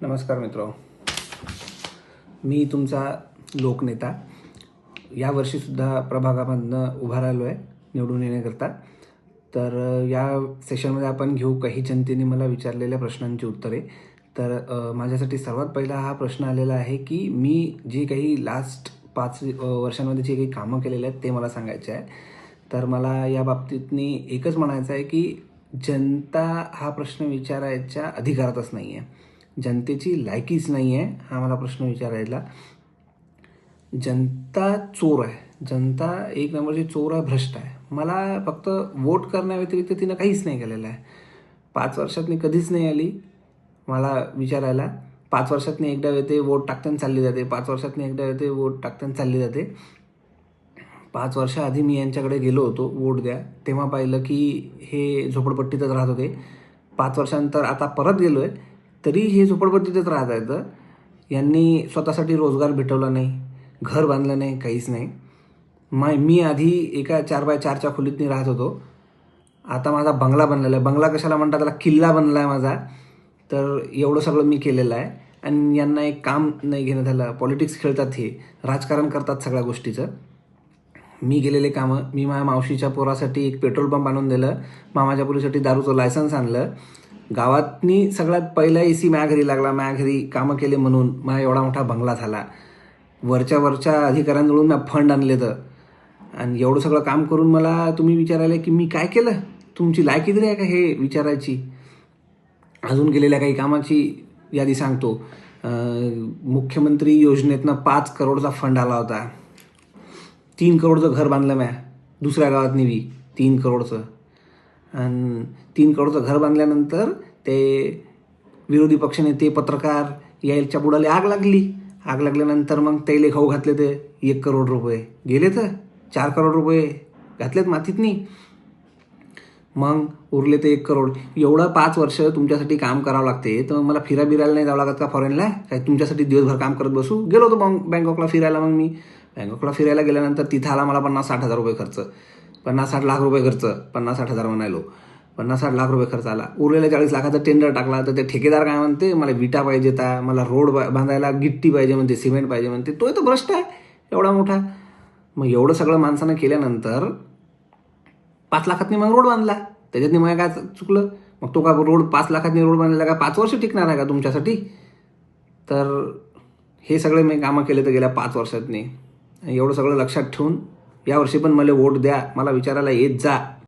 नमस्कार मित्रो, मी तुमचा लोकनेता यावर्षीसुद्धा प्रभागामधनं उभा राहिलो आहे निवडून येण्याकरता. तर या सेशनमध्ये आपण घेऊ काही जनतेने मला विचारलेल्या प्रश्नांची उत्तरे. तर माझ्यासाठी सर्वात पहिला हा प्रश्न आलेला आहे की मी जे काही लास्ट 5 वर्षांमध्ये जे काही कामं केलेले आहेत ते मला सांगायचे आहे. तर मला या बाबतीतनी एकच म्हणायचं आहे की जनता हा प्रश्न विचारायच्या अधिकारातच नाही आहे. जनतेची लायकीच नाही आहे हा मला प्रश्न विचारायला. जनता चोर आहे, जनता एक नंबरची चोर आहे, भ्रष्ट आहे. मला फक्त वोट करण्याव्यतिरिक्त तिनं काहीच नाही केलेलं आहे. 5 वर्षातनी कधीच नाही आली मला विचारायला. 5 वर्षातनी एकदा येते, वोट टाकताना चालली जाते. 5 वर्षातनी एकदा येते, वोट टाकताना चालली जाते. 5 वर्षाआधी मी यांच्याकडे गेलो होतो वोट द्या, तेव्हा पाहिलं की हे झोपडपट्टीतच राहत होते. 5 वर्षानंतर आता परत गेलो आहे तरी हे झोपडपट्टीतच राहत आहेत. यांनी स्वतःसाठी रोजगार भेटवला नाही, घर बांधलं नाही, काहीच नाही. मी आधी एका 4x4च्या खोलीतनी राहत होतो. आता माझा बंगला बनलेला आहे. बंगला कशाला म्हणतात, त्याला किल्ला बनला आहे माझा. तर एवढं सगळं मी केलेलं आहे आणि यांना एक काम नाही घेणं झालं. पॉलिटिक्स खेळतात, हे राजकारण करतात सगळ्या गोष्टीचं. मी केलेले कामं, मी माझ्या मावशीच्या पोरासाठी एक पेट्रोल पंप आणून दिलं, मामाच्या पोरीसाठी दारूचं लायसन्स आणलं. गावातनी सगळ्यात पहिला AC माझ्या घरी लागला. माझ्या घरी कामं केले म्हणून माझा एवढा मोठा बंगला झाला. वरच्या अधिकाऱ्यांजवळून मी फंड आणले तर. आणि एवढं सगळं काम करून मला तुम्ही विचारायला की मी काय केलं, तुमची लायकी तरी आहे का हे विचारायची. अजून केलेल्या काही कामाची यादी सांगतो. मुख्यमंत्री योजनेतनं 5 करोडचा फंड आला होता. 3 करोडचं घर बांधलं म्या दुसऱ्या गावात निवी 3 करोडचं. आणि 3 करोडचं घर बांधल्यानंतर ते विरोधी पक्षनेते, पत्रकार यायच्या बुडाले आग लागली. आग लागल्यानंतर मग त्याला खाऊ घातले ते 1 करोड रुपये गेले, तर 4 करोड रुपये घातलेत मातीतनी. मग उरले ते 1 करोड. एवढं 5 वर्ष तुमच्यासाठी काम करावं लागते, तर मला फिरायला नाही जावं लागत का फॉरेनला? काय तुमच्यासाठी दिवसभर काम करत बसू? गेलो होतो बँकॉकला फिरायला. मग मी बँकॉकला फिरायला गेल्यानंतर तिथं आला मला 50-60 हजार रुपये खर्च, 50-60 लाख रुपये खर्च, 50-60 हजार म्हणायलो, 50-60 लाख रुपये खर्च आला. उरलेल्या 40 लाखाचा टेंडर टाकला. तर ते ठेकेदार काय म्हणते, मला विटा पाहिजे, मला रोड बांधायला गिट्टी पाहिजे म्हणते, सिमेंट पाहिजे म्हणते. तो तर भ्रष्ट आहे एवढा मोठा. मग एवढं सगळं माणसानं केल्यानंतर 5 लाखातनी मग रोड बांधला. त्याच्यातनी मग काय चुकलं? मग तो का रोड 5 लाखातनी रोड बांधलेला का 5 वर्ष टिकणार आहे का तुमच्यासाठी? तर हे सगळे मी कामं केले तर गेल्या 5 वर्षातनी. एवढं सगळं लक्षात ठेवून यावर्षी पण मला वोट द्या, मला विचारायला येत जा.